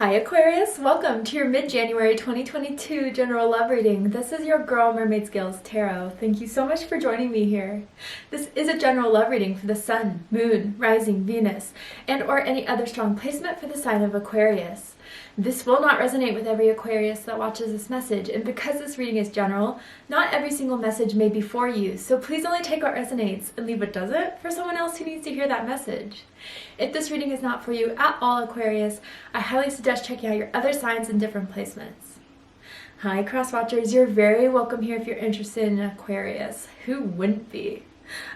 Hi Aquarius, welcome to your mid-January 2022 general love reading. This is your girl Mermaid Scales Tarot. Thank you so much for joining me here. This is a general love reading for the Sun, Moon, Rising, Venus, and or any other strong placement for the sign of Aquarius. This will not resonate with every Aquarius that watches this message, and because this reading is general, not every single message may be for you, so please only take what resonates and leave what doesn't for someone else who needs to hear that message. If this reading is not for you at all, Aquarius, I highly suggest checking out your other signs and different placements. Hi cross watchers, you're very welcome here if you're interested in Aquarius. Who wouldn't be?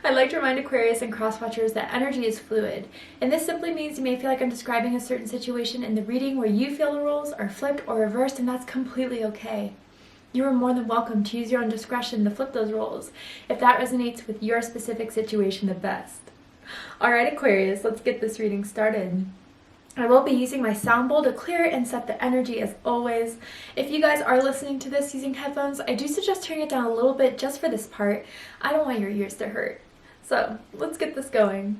I'd like to remind Aquarius and cross watchers that energy is fluid, and this simply means you may feel like I'm describing a certain situation in the reading where you feel the roles are flipped or reversed, and that's completely okay. You are more than welcome to use your own discretion to flip those roles if that resonates with your specific situation the best. Alright Aquarius, let's get this reading started. I will be using my sound bowl to clear and set the energy as always. If you guys are listening to this using headphones, I do suggest turning it down a little bit just for this part. I don't want your ears to hurt. So let's get this going.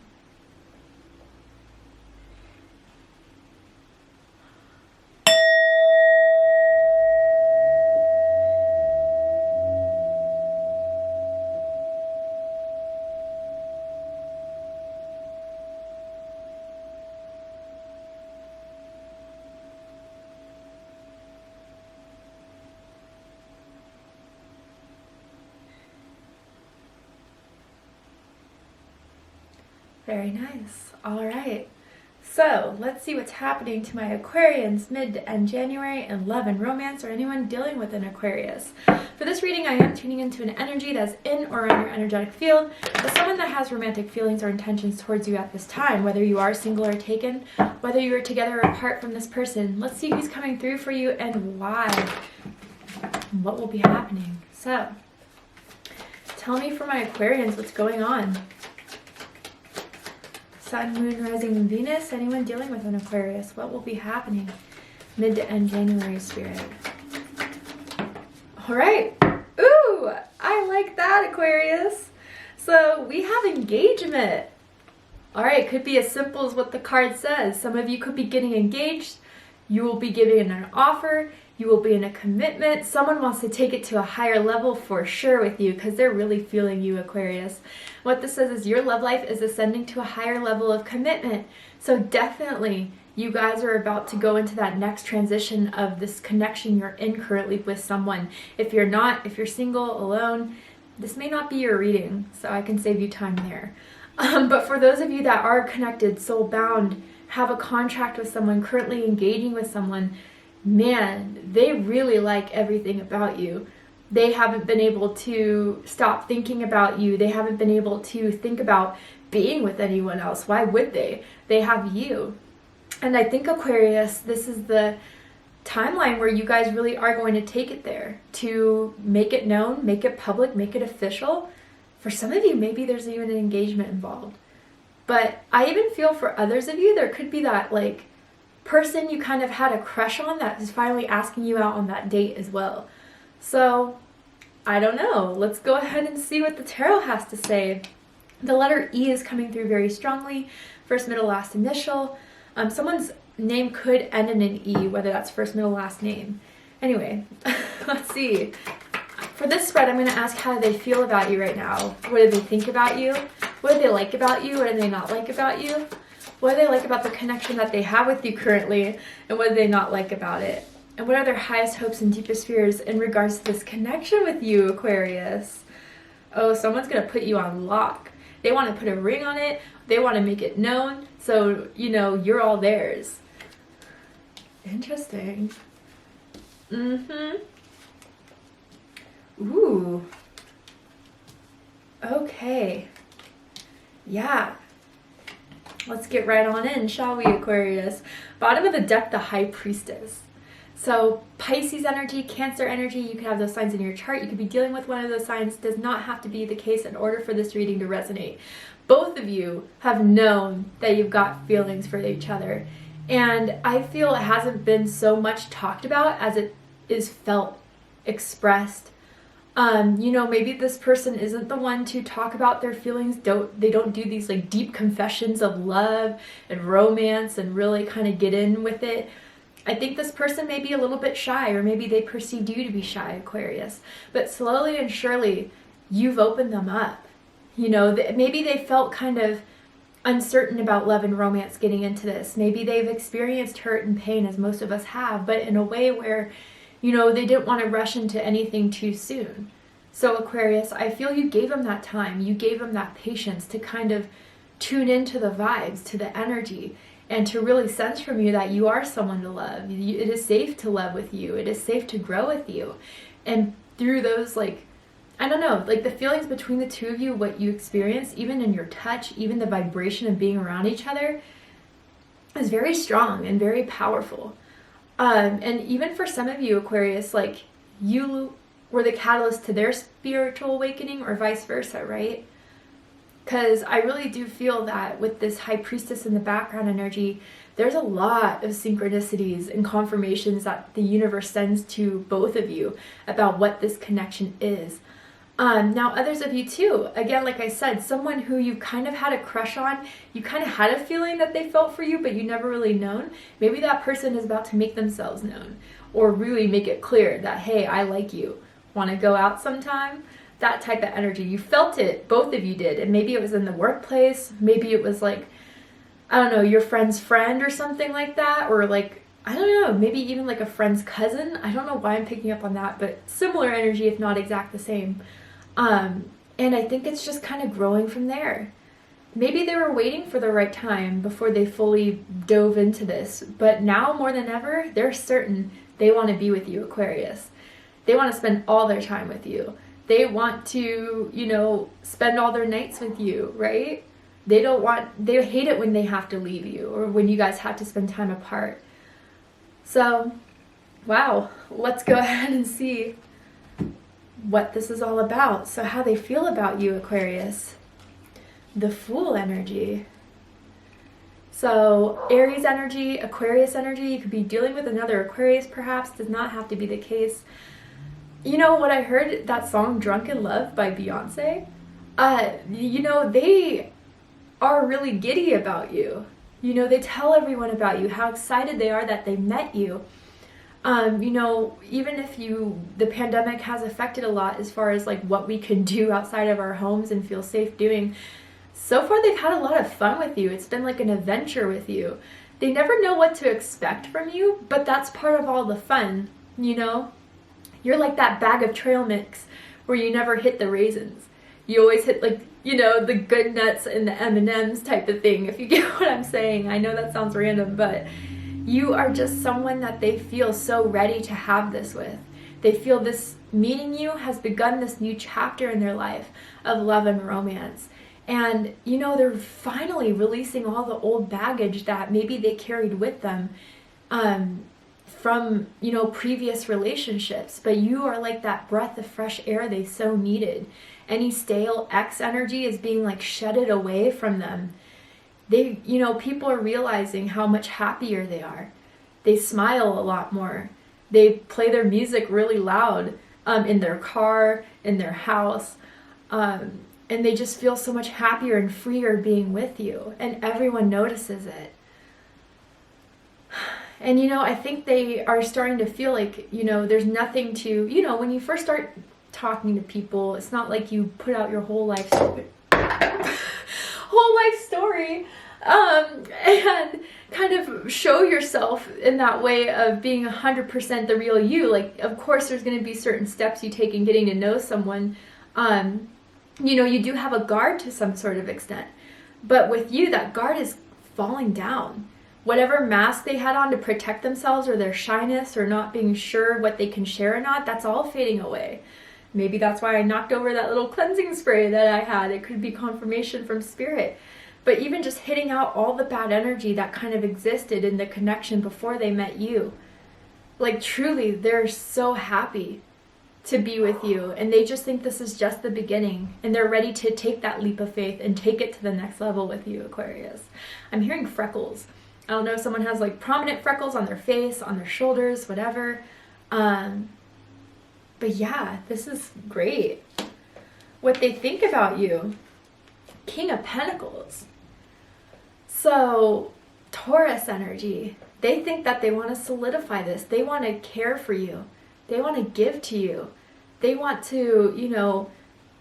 Very nice. All right. So let's see what's happening to my Aquarians mid to end January in love and romance, or anyone dealing with an Aquarius. For this reading, I am tuning into an energy that's in or on your energetic field, but someone that has romantic feelings or intentions towards you at this time, whether you are single or taken, whether you are together or apart from this person. Let's see who's coming through for you and why, and what will be happening. So tell me for my Aquarians what's going on. Sun, Moon, Rising, and Venus. Anyone dealing with an Aquarius, what will be happening mid to end January, Spirit? All right. Ooh, I like that, Aquarius. So we have engagement. All right, could be as simple as what the card says. Some of you could be getting engaged. You will be giving an offer. You will be in a commitment. Someone wants to take it to a higher level for sure with you because they're really feeling you, Aquarius. What this says is your love life is ascending to a higher level of commitment. So definitely you guys are about to go into that next transition of this connection you're in currently with someone. If you're not, if you're single, alone, this may not be your reading, so I can save you time there. But for those of you that are connected, soul bound, have a contract with someone, currently engaging with someone, man, they really like everything about you. They haven't been able to stop thinking about you. They haven't been able to think about being with anyone else. Why would they? They have you. And I think, Aquarius, this is the timeline where you guys really are going to take it there, to make it known, make it public, make it official. For some of you, maybe there's even an engagement involved. But I even feel for others of you, there could be that like person you kind of had a crush on that is finally asking you out on that date as well. So I don't know. Let's go ahead and see what the tarot has to say. The letter E is coming through very strongly. First, middle, last initial. Someone's name could end in an E, whether that's first, middle, last name. Anyway, let's see. For this spread, I'm going to ask how do they feel about you right now. What do they think about you? What do they like about you? What do they not like about you? What do they like about the connection that they have with you currently? And what do they not like about it? And what are their highest hopes and deepest fears in regards to this connection with you, Aquarius? Oh, someone's going to put you on lock. They want to put a ring on it. They want to make it known. So, you know, you're all theirs. Interesting. Ooh. Okay. Yeah. Let's get right on in, shall we, Aquarius? Bottom of the deck, the High Priestess. So Pisces energy, Cancer energy, you can have those signs in your chart. You could be dealing with one of those signs. Does not have to be the case in order for this reading to resonate. Both of you have known that you've got feelings for each other. And I feel it hasn't been so much talked about as it is felt, expressed. You know, maybe this person isn't the one to talk about their feelings. They don't do these like deep confessions of love and romance and really kind of get in with it. I think this person may be a little bit shy, or maybe they perceived you to be shy, Aquarius. But slowly and surely, you've opened them up. You know, maybe they felt kind of uncertain about love and romance getting into this. Maybe they've experienced hurt and pain, as most of us have, but in a way where, you know, they didn't want to rush into anything too soon. So Aquarius, I feel you gave them that time. You gave them that patience to kind of tune into the vibes, to the energy, and to really sense from you that you are someone to love. It is safe to love with you. It is safe to grow with you. And through those, like, I don't know, like the feelings between the two of you, what you experience, even in your touch, even the vibration of being around each other, is very strong and very powerful. And even for some of you, Aquarius, like, you were the catalyst to their spiritual awakening, or vice versa, right? Because I really do feel that with this High Priestess in the background energy, there's a lot of synchronicities and confirmations that the universe sends to both of you about what this connection is. Now, others of you too, again, like I said, someone who you kind of had a crush on, you kind of had a feeling that they felt for you, but you never really known. Maybe that person is about to make themselves known, or really make it clear that, hey, I like you. Want to go out sometime? That type of energy. You felt it, both of you did. And maybe it was in the workplace. Maybe it was like, I don't know, your friend's friend or something like that. Or like, I don't know, maybe even like a friend's cousin. I don't know why I'm picking up on that, but similar energy, if not exact the same. And I think it's just kind of growing from there. Maybe they were waiting for the right time before they fully dove into this. But now more than ever, they're certain they want to be with you, Aquarius. They want to spend all their time with you. They want to, you know, spend all their nights with you, right? They hate it when they have to leave you, or when you guys have to spend time apart. So, wow, let's go ahead and see what this is all about. So how they feel about you, Aquarius. The Fool energy. So Aries energy, Aquarius energy, you could be dealing with another Aquarius perhaps, does not have to be the case. You know what I heard, that song Drunk in Love by Beyonce? You know, they are really giddy about you. You know, they tell everyone about you, how excited they are that they met you. You know, even if the pandemic has affected a lot as far as like what we can do outside of our homes and feel safe doing, so far they've had a lot of fun with you. It's been like an adventure with you. They never know what to expect from you, but that's part of all the fun, you know? You're like that bag of trail mix where you never hit the raisins. You always hit, like, you know, the good nuts and the M&Ms type of thing, if you get what I'm saying. I know that sounds random, but you are just someone that they feel so ready to have this with. They feel this meeting you has begun this new chapter in their life of love and romance. And, you know, they're finally releasing all the old baggage that maybe they carried with them from, you know, previous relationships. But you are like that breath of fresh air they so needed. Any stale ex energy is being like shedded away from them. They, you know, people are realizing how much happier they are. They smile a lot more. They play their music really loud in their car, in their house. And they just feel so much happier and freer being with you. And everyone notices it. And, you know, I think they are starting to feel like, you know, there's nothing to, you know, when you first start talking to people, it's not like you put out your whole life story, and kind of show yourself in that way of being 100% the real you. Like, of course, there's going to be certain steps you take in getting to know someone. You know, you do have a guard to some sort of extent. But with you, that guard is falling down. Whatever mask they had on to protect themselves, or their shyness, or not being sure what they can share or not, that's all fading away. Maybe that's why I knocked over that little cleansing spray that I had. It could be confirmation from spirit. But even just hitting out all the bad energy that kind of existed in the connection before they met you. Like, truly, they're so happy to be with you, and they just think this is just the beginning, and they're ready to take that leap of faith and take it to the next level with you, Aquarius. I'm hearing freckles. I don't know if someone has like prominent freckles on their face, on their shoulders, whatever. But yeah, this is great. What they think about you. King of Pentacles. So, Taurus energy. They think that they want to solidify this. They want to care for you. They want to give to you. They want to, you know,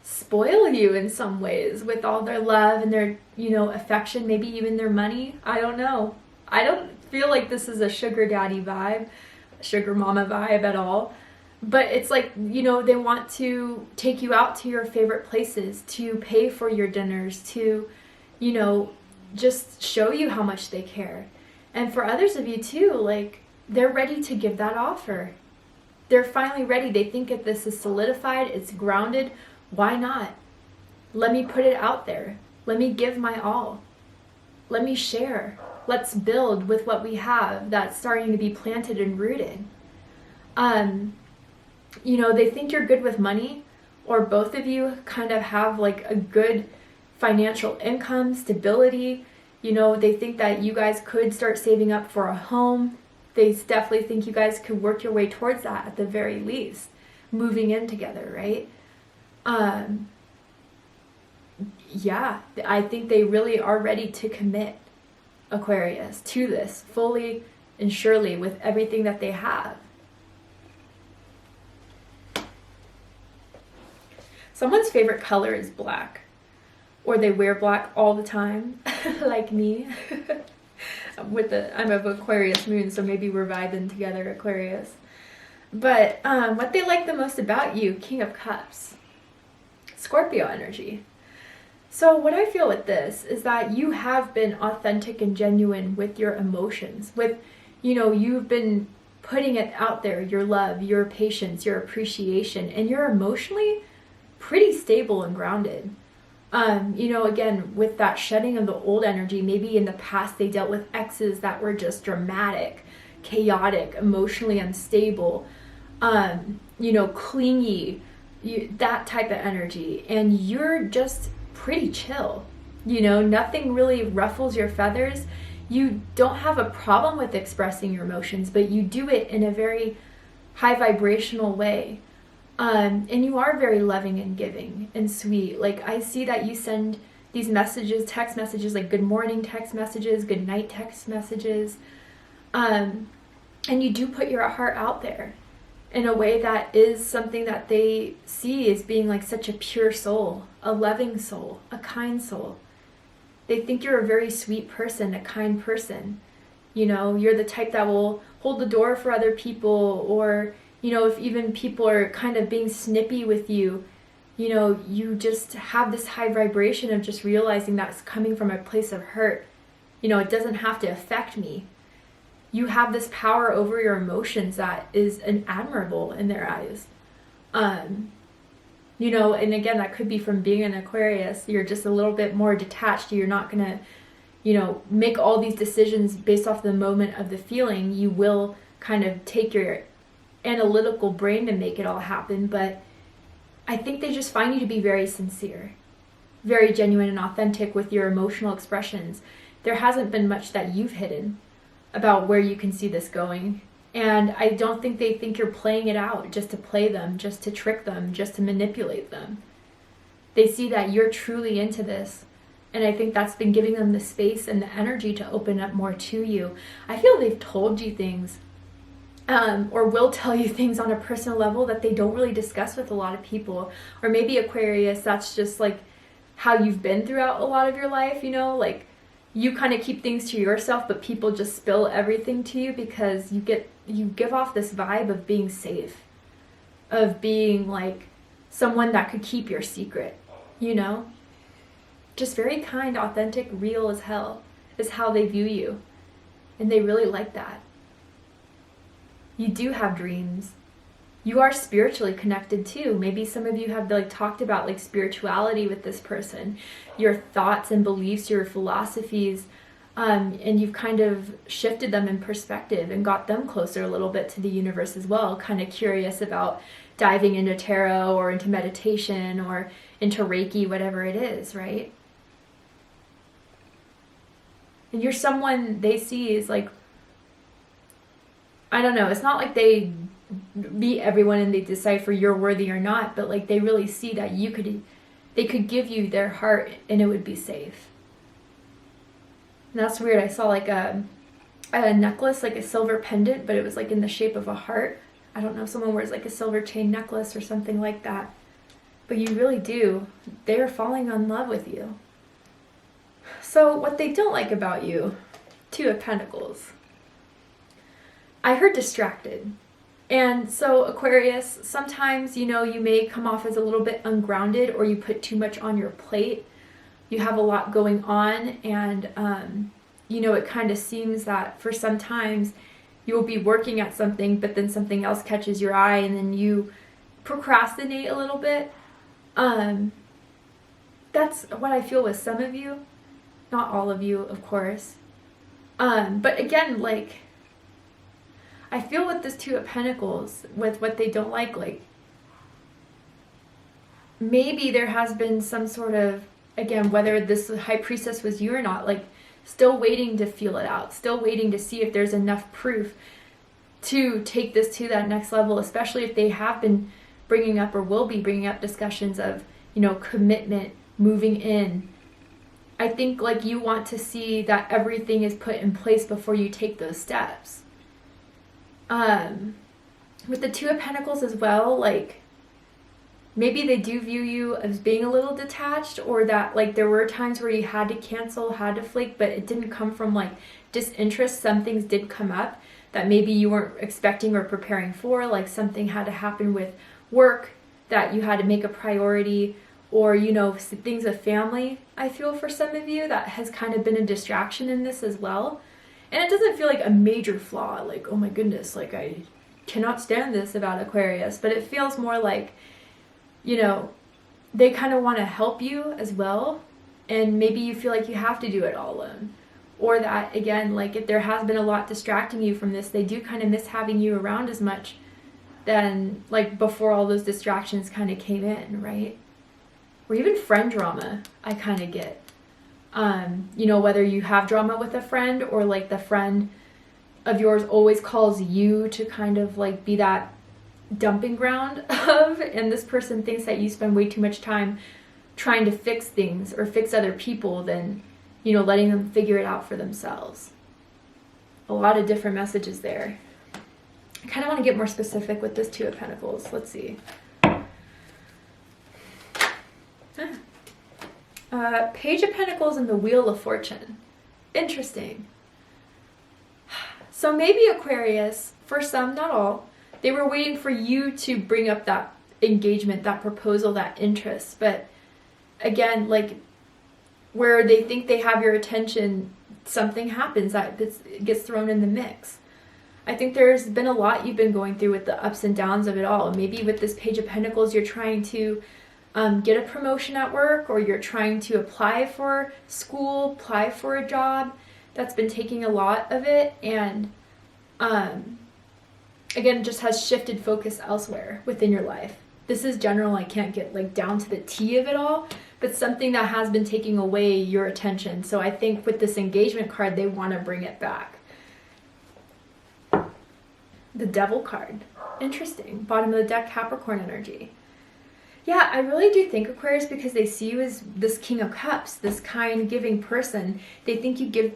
spoil you in some ways with all their love and their, you know, affection, maybe even their money. I don't know. I don't feel like this is a sugar daddy vibe, sugar mama vibe at all. But it's like, you know, they want to take you out to your favorite places, to pay for your dinners, to, you know, just show you how much they care. And for others of you too, like, they're ready to give that offer. They're finally ready. They think that this is solidified, it's grounded. Why not? Let me put it out there. Let me give my all. Let me share. Let's build with what we have that's starting to be planted and rooted. You know, they think you're good with money, or both of you kind of have like a good financial income, stability. You know, they think that you guys could start saving up for a home. They definitely think you guys could work your way towards that at the very least, moving in together, right? Yeah, I think they really are ready to commit, Aquarius, to this fully and surely with everything that they have. Someone's favorite color is black, or they wear black all the time, like me. I'm of Aquarius moon, so maybe we're vibing together, Aquarius. But what they like the most about you, King of Cups, Scorpio energy. So what I feel with this is that you have been authentic and genuine with your emotions, with, you know, you've been putting it out there, your love, your patience, your appreciation, and you're emotionally pretty stable and grounded. You know, again, with that shedding of the old energy, maybe in the past they dealt with exes that were just dramatic, chaotic, emotionally unstable, you know, clingy, that type of energy. And you're just pretty chill. You know, nothing really ruffles your feathers. You don't have a problem with expressing your emotions, but you do it in a very high vibrational way. And you are very loving and giving and sweet. Like, I see that you send these messages, text messages, like good morning text messages, good night text messages. And you do put your heart out there in a way that is something that they see as being like such a pure soul, a loving soul, a kind soul. They think you're a very sweet person, a kind person. You know, you're the type that will hold the door for other people, or, you know, if even people are kind of being snippy with you, you know, you just have this high vibration of just realizing that's coming from a place of hurt. You know, it doesn't have to affect me. You have this power over your emotions that is admirable in their eyes. You know, and again, that could be from being an Aquarius. You're just a little bit more detached. You're not going to, you know, make all these decisions based off the moment of the feeling. You will kind of take your analytical brain to make it all happen, but I think they just find you to be very sincere, very genuine and authentic with your emotional expressions. There hasn't been much that you've hidden about where you can see this going, and I don't think they think you're playing it out just to play them, just to trick them, just to manipulate them. They see that you're truly into this, and I think that's been giving them the space and the energy to open up more to you. I feel they've told you things or will tell you things on a personal level that they don't really discuss with a lot of people. Or maybe Aquarius, that's just like how you've been throughout a lot of your life, you know, like you kind of keep things to yourself, but people just spill everything to you because you give off this vibe of being safe, of being like someone that could keep your secret, you know? Just very kind, authentic, real as hell is how they view you. And they really like that. You do have dreams. You are spiritually connected too. Maybe some of you have like talked about like spirituality with this person, your thoughts and beliefs, your philosophies, and you've kind of shifted them in perspective and got them closer a little bit to the universe as well, kind of curious about diving into tarot or into meditation or into Reiki, whatever it is, right? And you're someone they see as like, I don't know, it's not like they meet everyone and they decipher you're worthy or not, but like they really see that they could give you their heart and it would be safe. And that's weird. I saw like a necklace, like a silver pendant, but it was like in the shape of a heart. I don't know if someone wears like a silver chain necklace or something like that. But you really do. They're falling in love with you. So what they don't like about you, Two of Pentacles. I heard distracted. And so Aquarius, sometimes, you may come off as a little bit ungrounded, or you put too much on your plate. You have a lot going on, and, it kind of seems that for sometimes you will be working at something, but then something else catches your eye, and then you procrastinate a little bit. That's what I feel with some of you. Not all of you, of course. But again, like, I feel with this Two of Pentacles, with what they don't like, maybe there has been some sort of, again, whether this High Priestess was you or not, like, still waiting to feel it out, still waiting to see if there's enough proof to take this to that next level, especially if they have been bringing up or will be bringing up discussions of, commitment, moving in. I think, like, you want to see that everything is put in place before you take those steps. With the Two of Pentacles as well, like, maybe they do view you as being a little detached, or that, like, there were times where you had to cancel, had to flake, but it didn't come from, like, disinterest. Some things did come up that maybe you weren't expecting or preparing for, like something had to happen with work that you had to make a priority, or, things of family, I feel for some of you, that has kind of been a distraction in this as well. And it doesn't feel like a major flaw, like, oh my goodness, like, I cannot stand this about Aquarius, but it feels more like, they kind of want to help you as well, and maybe you feel like you have to do it all alone. Or that, again, like, if there has been a lot distracting you from this, they do kind of miss having you around as much than, like, before all those distractions kind of came in, right? Or even friend drama, I kind of get. Whether you have drama with a friend, or, like, the friend of yours always calls you to kind of, like, be that dumping ground of, and this person thinks that you spend way too much time trying to fix things or fix other people than, letting them figure it out for themselves. A lot of different messages there. I kind of want to get more specific with this Two of Pentacles. Let's see. Page of Pentacles and the Wheel of Fortune. Interesting. So maybe Aquarius, for some, not all, they were waiting for you to bring up that engagement, that proposal, that interest. But again, like, where they think they have your attention, something happens that gets thrown in the mix. I think there's been a lot you've been going through with the ups and downs of it all. Maybe with this Page of Pentacles, you're trying to get a promotion at work, or you're trying to apply for school, apply for a job. That's been taking a lot of it, and again, just has shifted focus elsewhere within your life. This is general. I can't get, like, down to the T of it all, but something that has been taking away your attention. So I think with this engagement card, they want to bring it back. The Devil card. Interesting. Bottom of the deck, Capricorn energy. Yeah, I really do think, Aquarius, because they see you as this King of Cups, this kind, giving person, they think you give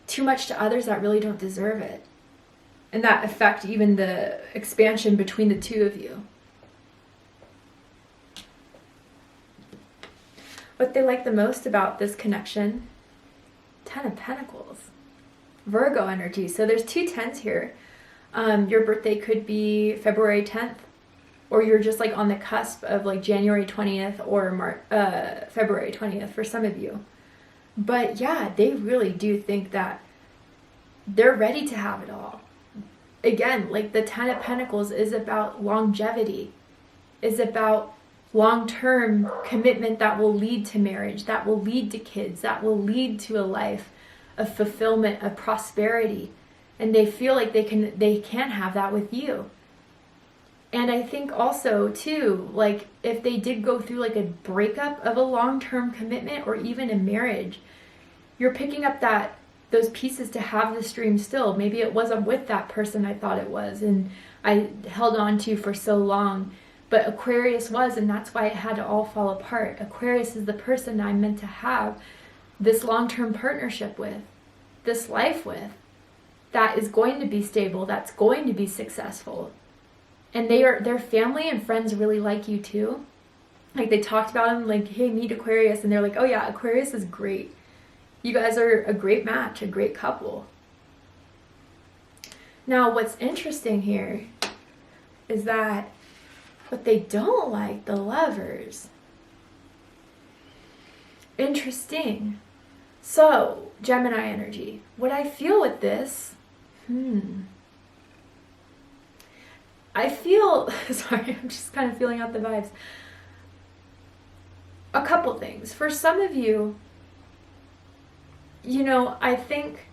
too much to others that really don't deserve it. And that affect even the expansion between the two of you. What they like the most about this connection, 10 of Pentacles. Virgo energy. So there's 2 10s here. Your birthday could be February 10th, or you're just, like, on the cusp of, like, January 20th or February 20th for some of you. But yeah, they really do think that they're ready to have it all. Again, like, the 10 of Pentacles is about longevity, is about long-term commitment that will lead to marriage, that will lead to kids, that will lead to a life of fulfillment, of prosperity. And they feel like they can have that with you. And I think also, too, like, if they did go through, like, a breakup of a long-term commitment, or even a marriage, you're picking up those pieces to have this dream still. Maybe it wasn't with that person I thought it was, and I held on to for so long. But Aquarius was, and that's why it had to all fall apart. Aquarius is the person I'm meant to have this long-term partnership with, this life with. that is going to be stable, that's going to be successful. And their family and friends really like you too. Like they talked about him, like, hey, meet Aquarius, and they're like, oh yeah, Aquarius is great. You guys are a great match, a great couple. Now, what's interesting here is that what they don't like, the Lovers. Interesting. So, Gemini energy. What I feel with this, I feel, sorry, I'm just kind of feeling out the vibes. A couple things. For some of you, you know, I think,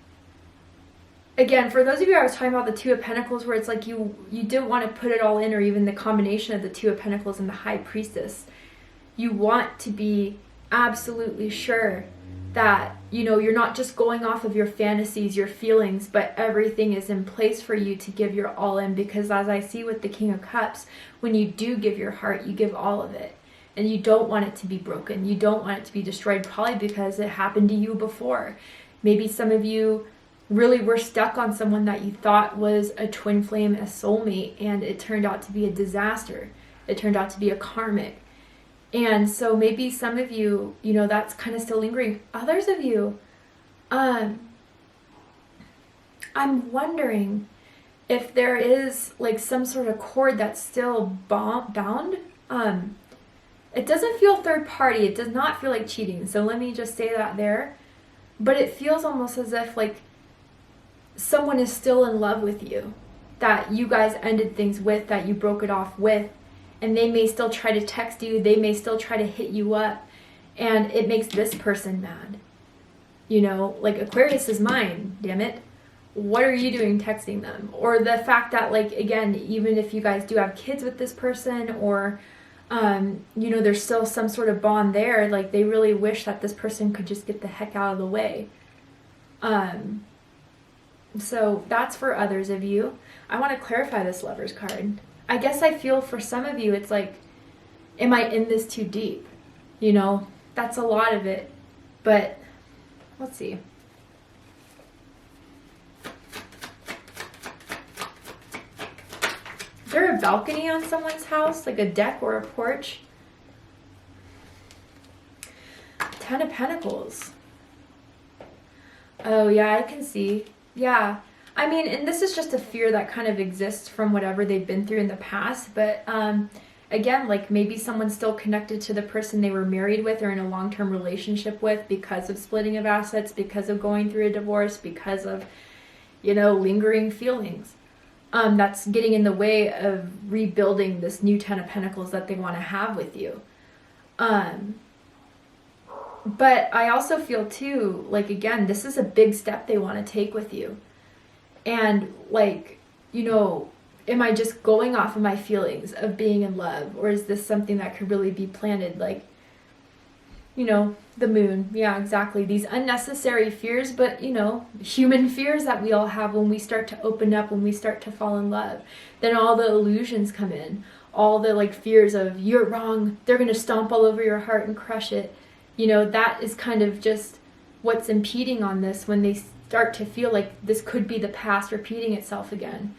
again, for those of you I was talking about the Two of Pentacles, where it's like you didn't want to put it all in, or even the combination of the Two of Pentacles and the High Priestess. You want to be absolutely sure that, you know, you're not just going off of your fantasies, your feelings, but everything is in place for you to give your all in. Because as I see with the King of Cups, when you do give your heart, you give all of it. And you don't want it to be broken. You don't want it to be destroyed, probably because it happened to you before. Maybe some of you really were stuck on someone that you thought was a twin flame, a soulmate, and it turned out to be a disaster. It turned out to be a karmic. And so maybe some of you, you know, that's kind of still lingering. Others of you, I'm wondering if there is like some sort of cord that's still bound. It doesn't feel third party. It does not feel like cheating. So let me just say that there. But it feels almost as if like someone is still in love with you, that you guys ended things with, that you broke it off with. And they may still try to text you. They may still try to hit you up. And it makes this person mad. You know, like Aquarius is mine, damn it. What are you doing texting them? Or the fact that, like, again, even if you guys do have kids with this person, or, you know, there's still some sort of bond there, like they really wish that this person could just get the heck out of the way. So that's for others of you. I want to clarify this Lovers card. I guess I feel for some of you, it's like, am I in this too deep? You know, that's a lot of it. But let's see. Is there a balcony on someone's house, like a deck or a porch? Ten of Pentacles. Oh yeah, I can see. Yeah. I mean, and this is just a fear that kind of exists from whatever they've been through in the past. But again, like maybe someone's still connected to the person they were married with or in a long-term relationship with because of splitting of assets, because of going through a divorce, because of, you know, lingering feelings. That's getting in the way of rebuilding this new Ten of Pentacles that they want to have with you. But I also feel too, like, again, this is a big step they want to take with you. And like, you know, am I just going off of my feelings of being in love? Or is this something that could really be planted? Like, you know, the moon. Yeah, exactly. These unnecessary fears, but, you know, human fears that we all have when we start to open up, when we start to fall in love. Then all the illusions come in. All the like fears of you're wrong. They're going to stomp all over your heart and crush it. You know, that is kind of just what's impeding on this when they start to feel like this could be the past repeating itself again.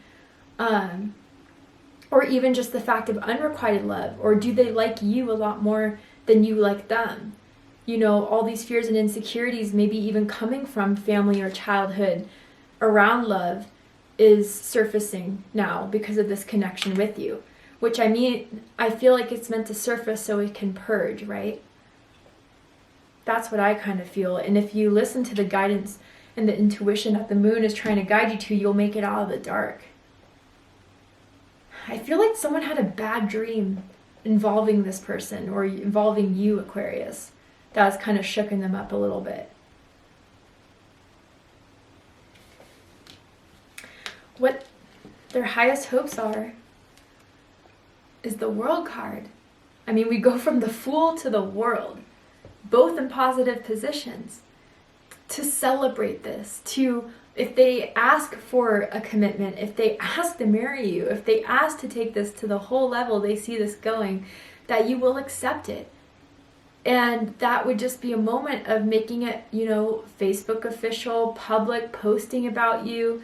Or even just the fact of unrequited love. Or do they like you a lot more than you like them? You know, all these fears and insecurities, maybe even coming from family or childhood around love, is surfacing now because of this connection with you. Which, I mean, I feel like it's meant to surface so it can purge, right? That's what I kind of feel. And if you listen to the guidance and the intuition that the moon is trying to guide you to, you'll make it out of the dark. I feel like someone had a bad dream involving this person or involving you, Aquarius, that has kind of shooken them up a little bit. What their highest hopes are is the World card. I mean, we go from the Fool to the World, both in positive positions. To celebrate this, to, if they ask for a commitment, if they ask to marry you, if they ask to take this to the whole level they see this going, that you will accept it. And that would just be a moment of making it, you know, Facebook official, public, posting about you,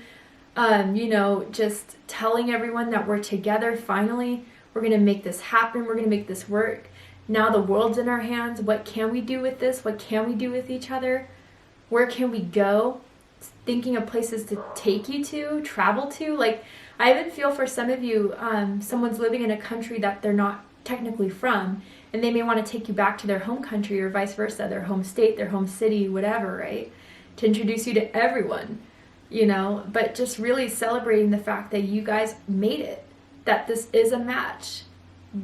You know, just telling everyone that we're together finally. We're going to make this happen. We're going to make this work. Now the world's in our hands. What can we do with this? What can we do with each other? Where can we go? Thinking of places to take you to, travel to. Like, I even feel for some of you, someone's living in a country that they're not technically from, and they may want to take you back to their home country or vice versa, their home state, their home city, whatever, right? To introduce you to everyone, you know, but just really celebrating the fact that you guys made it, that this is a match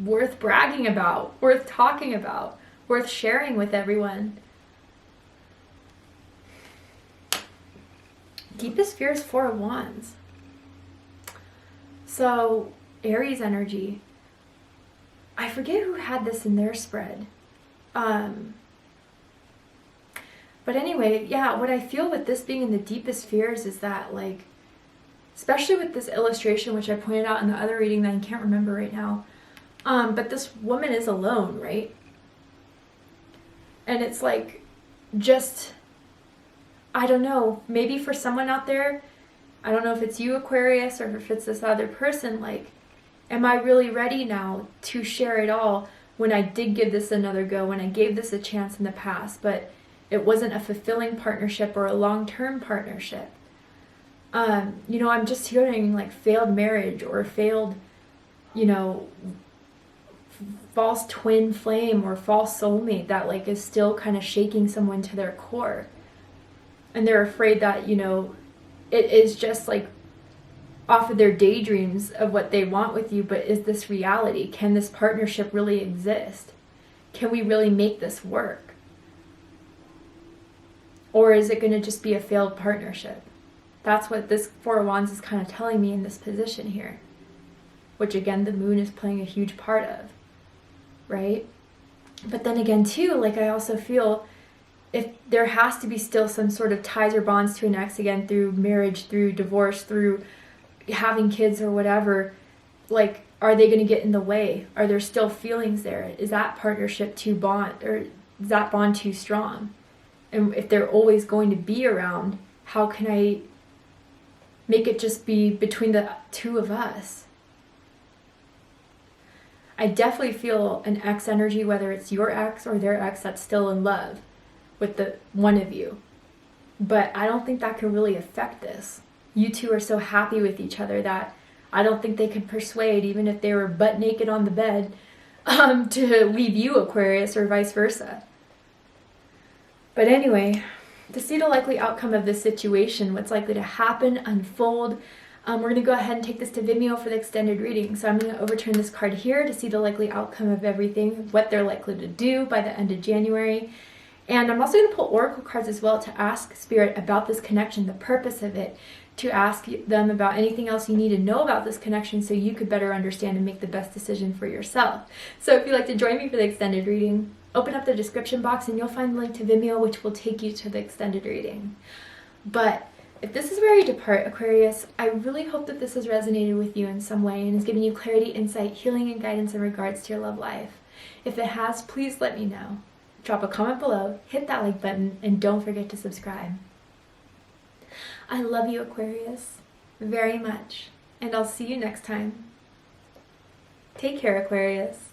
worth bragging about, worth talking about, worth sharing with everyone. Deepest fears, Four of Wands. So, Aries energy. I forget who had this in their spread. But anyway, yeah, what I feel with this being in the deepest fears is that, like, especially with this illustration, which I pointed out in the other reading that I can't remember right now, but this woman is alone, right? And it's like, just, I don't know, maybe for someone out there, I don't know if it's you, Aquarius, or if it's this other person, like, am I really ready now to share it all when I did give this another go, when I gave this a chance in the past, but it wasn't a fulfilling partnership or a long-term partnership? You know, I'm just hearing like failed marriage or failed, you know, false twin flame or false soulmate that like is still kind of shaking someone to their core. And they're afraid that, you know, it is just like off of their daydreams of what they want with you, but is this reality? Can this partnership really exist? Can we really make this work? Or is it going to just be a failed partnership? That's what this Four of Wands is kind of telling me in this position here. Which again, the moon is playing a huge part of. Right? But then again too, like I also feel if there has to be still some sort of ties or bonds to an ex again through marriage, through divorce, through having kids or whatever, like, are they going to get in the way? Are there still feelings there? Is that partnership too bond, or is that bond too strong? And if they're always going to be around, how can I make it just be between the two of us? I definitely feel an ex energy, whether it's your ex or their ex that's still in love with the one of you. But I don't think that can really affect this. You two are so happy with each other that I don't think they could persuade, even if they were butt naked on the bed, to leave you, Aquarius, or vice versa. But anyway, to see the likely outcome of this situation, what's likely to happen, unfold, we're going to go ahead and take this to Vimeo for the extended reading. So I'm going to overturn this card here to see the likely outcome of everything, what they're likely to do by the end of January. And I'm also going to pull oracle cards as well to ask Spirit about this connection, the purpose of it, to ask them about anything else you need to know about this connection so you could better understand and make the best decision for yourself. So if you'd like to join me for the extended reading, open up the description box and you'll find the link to Vimeo, which will take you to the extended reading. But if this is where you depart, Aquarius, I really hope that this has resonated with you in some way and has given you clarity, insight, healing, and guidance in regards to your love life. If it has, please let me know. Drop a comment below, hit that like button, and don't forget to subscribe. I love you, Aquarius, very much, and I'll see you next time. Take care, Aquarius.